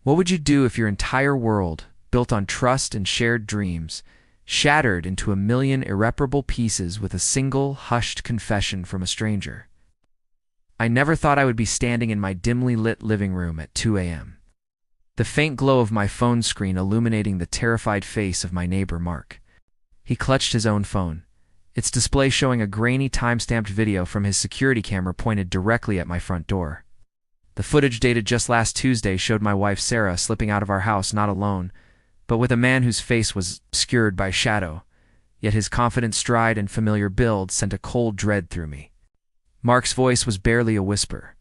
What would you do if your entire world, built on trust and shared dreams, shattered into a million irreparable pieces with a single, hushed confession from a stranger? I never thought I would be standing in my dimly lit living room at 2 a.m. The faint glow of my phone screen illuminating the terrified face of my neighbor Mark. He clutched his own phone, its display showing a grainy time-stamped video from his security camera pointed directly at my front door. The footage dated just last Tuesday showed my wife Sarah slipping out of our house not alone, but with a man whose face was obscured by shadow, yet his confident stride and familiar build sent a cold dread through me. Mark's voice was barely a whisper.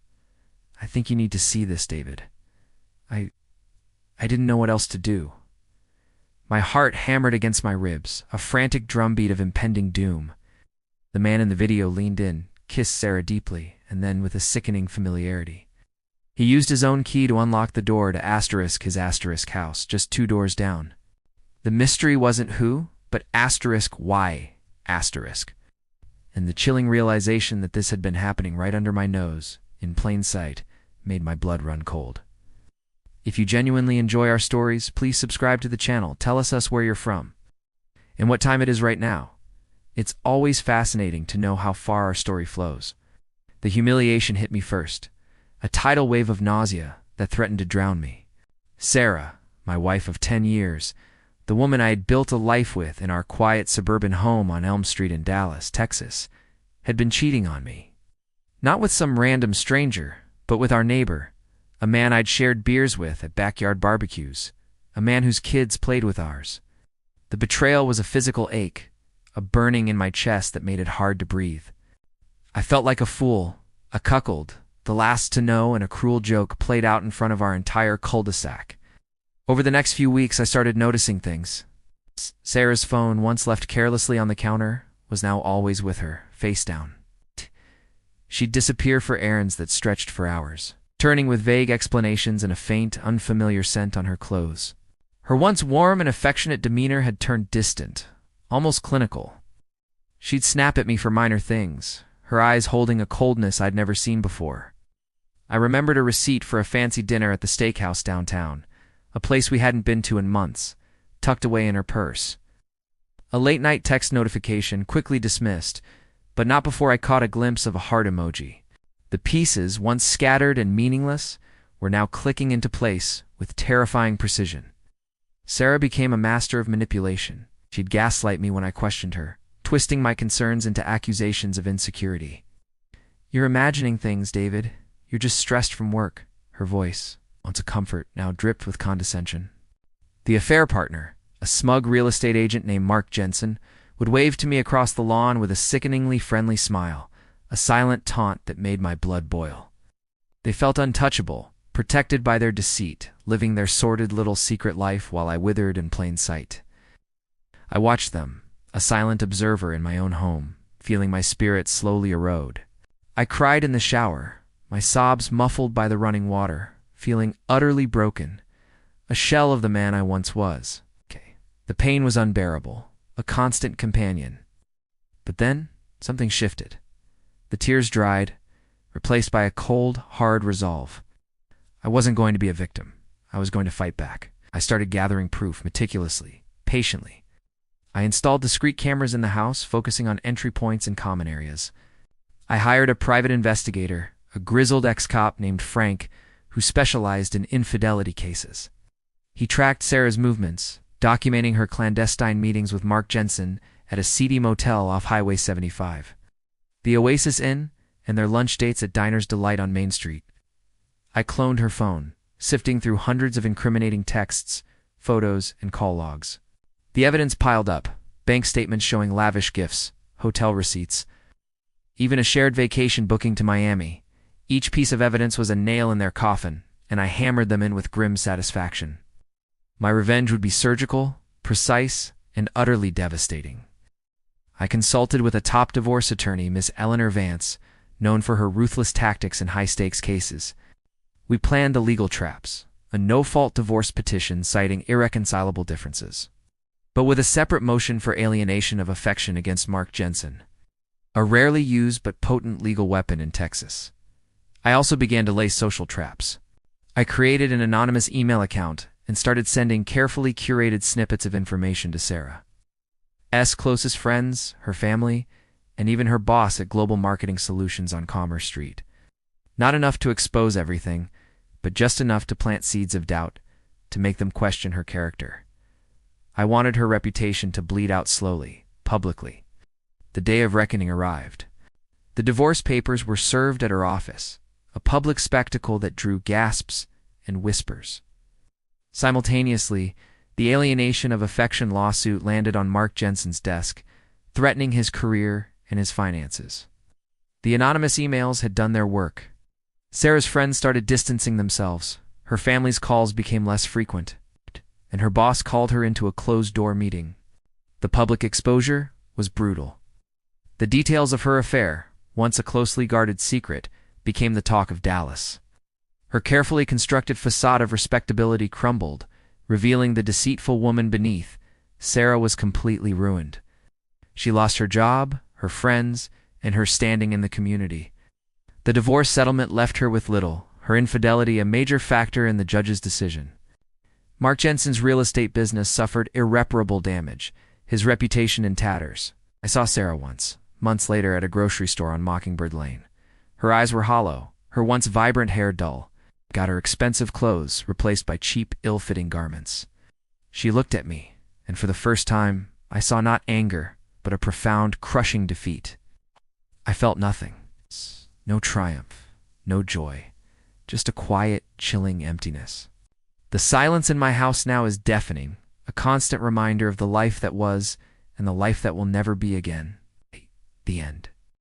"I think you need to see this, David. I didn't know what else to do." My heart hammered against my ribs, a frantic drumbeat of impending doom. The man in the video leaned in, kissed Sarah deeply, and then with a sickening familiarity. He used his own key to unlock the door to his house, just 2 doors down. The mystery wasn't who, but why. And the chilling realization that this had been happening right under my nose, in plain sight, made my blood run cold. If you genuinely enjoy our stories, please subscribe to the channel. Tell us where you're from and what time it is right now. It's always fascinating to know how far our story flows. The humiliation hit me first, a tidal wave of nausea that threatened to drown me. Sarah, my wife of 10 years, the woman I had built a life with in our quiet suburban home on Elm Street in Dallas, Texas, had been cheating on me. Not with some random stranger, but with our neighbor, a man I'd shared beers with at backyard barbecues, a man whose kids played with ours. The betrayal was a physical ache, a burning in my chest that made it hard to breathe. I felt like a fool, a cuckold, the last to know, and a cruel joke played out in front of our entire cul-de-sac. Over the next few weeks, I started noticing things. Sarah's phone, once left carelessly on the counter, was now always with her, face down. She'd disappear for errands that stretched for hours, turning with vague explanations and a faint, unfamiliar scent on her clothes. Her once warm and affectionate demeanor had turned distant, almost clinical. She'd snap at me for minor things, her eyes holding a coldness I'd never seen before. I remembered a receipt for a fancy dinner at the steakhouse downtown, a place we hadn't been to in months, tucked away in her purse. A late-night text notification, quickly dismissed, but not before I caught a glimpse of a heart emoji. The pieces, once scattered and meaningless, were now clicking into place with terrifying precision. Sarah became a master of manipulation. She'd gaslight me when I questioned her, twisting my concerns into accusations of insecurity. "You're imagining things, David. You're just stressed from work." Her voice, once a comfort, now dripped with condescension. The affair partner, a smug real estate agent named Mark Jensen, would wave to me across the lawn with a sickeningly friendly smile, a silent taunt that made my blood boil. They felt untouchable, protected by their deceit, living their sordid little secret life while I withered in plain sight. I watched them, a silent observer in my own home, feeling my spirit slowly erode. I cried in the shower, my sobs muffled by the running water, feeling utterly broken, a shell of the man I once was. The pain was unbearable, a constant companion. But then, something shifted. The tears dried, replaced by a cold, hard resolve. I wasn't going to be a victim. I was going to fight back. I started gathering proof meticulously, patiently. I installed discrete cameras in the house, focusing on entry points and common areas. I hired a private investigator, a grizzled ex-cop named Frank, who specialized in infidelity cases. He tracked Sarah's movements, documenting her clandestine meetings with Mark Jensen at a seedy motel off Highway 75, the Oasis Inn, and their lunch dates at Diner's Delight on Main Street. I cloned her phone, sifting through hundreds of incriminating texts, photos, and call logs. The evidence piled up, bank statements showing lavish gifts, hotel receipts, even a shared vacation booking to Miami. Each piece of evidence was a nail in their coffin, and I hammered them in with grim satisfaction. My revenge would be surgical, precise, and utterly devastating. I consulted with a top divorce attorney, Miss Eleanor Vance, known for her ruthless tactics in high-stakes cases. We planned the legal traps, a no-fault divorce petition citing irreconcilable differences, but with a separate motion for alienation of affection against Mark Jensen, a rarely used but potent legal weapon in Texas. I also began to lay social traps. I created an anonymous email account and started sending carefully curated snippets of information to Sarah's closest friends, her family, and even her boss at Global Marketing Solutions on Commerce Street. Not enough to expose everything, but just enough to plant seeds of doubt, to make them question her character. I wanted her reputation to bleed out slowly, publicly. The day of reckoning arrived. The divorce papers were served at her office, a public spectacle that drew gasps and whispers. Simultaneously, the alienation of affection lawsuit landed on Mark Jensen's desk, threatening his career and his finances. The anonymous emails had done their work. Sarah's friends started distancing themselves, her family's calls became less frequent, and her boss called her into a closed-door meeting. The public exposure was brutal. The details of her affair, once a closely guarded secret, became the talk of Dallas. Her carefully constructed facade of respectability crumbled, revealing the deceitful woman beneath. Sarah was completely ruined. She lost her job, her friends, and her standing in the community. The divorce settlement left her with little, her infidelity a major factor in the judge's decision. Mark Jensen's real estate business suffered irreparable damage, his reputation in tatters. I saw Sarah once, months later at a grocery store on Mockingbird Lane. Her eyes were hollow, her once vibrant hair dull. Got her expensive clothes replaced by cheap, ill-fitting garments. She looked at me, and for the first time, I saw not anger, but a profound, crushing defeat. I felt nothing. No triumph, no joy, just a quiet, chilling emptiness. The silence in my house now is deafening, a constant reminder of the life that was and the life that will never be again. The end.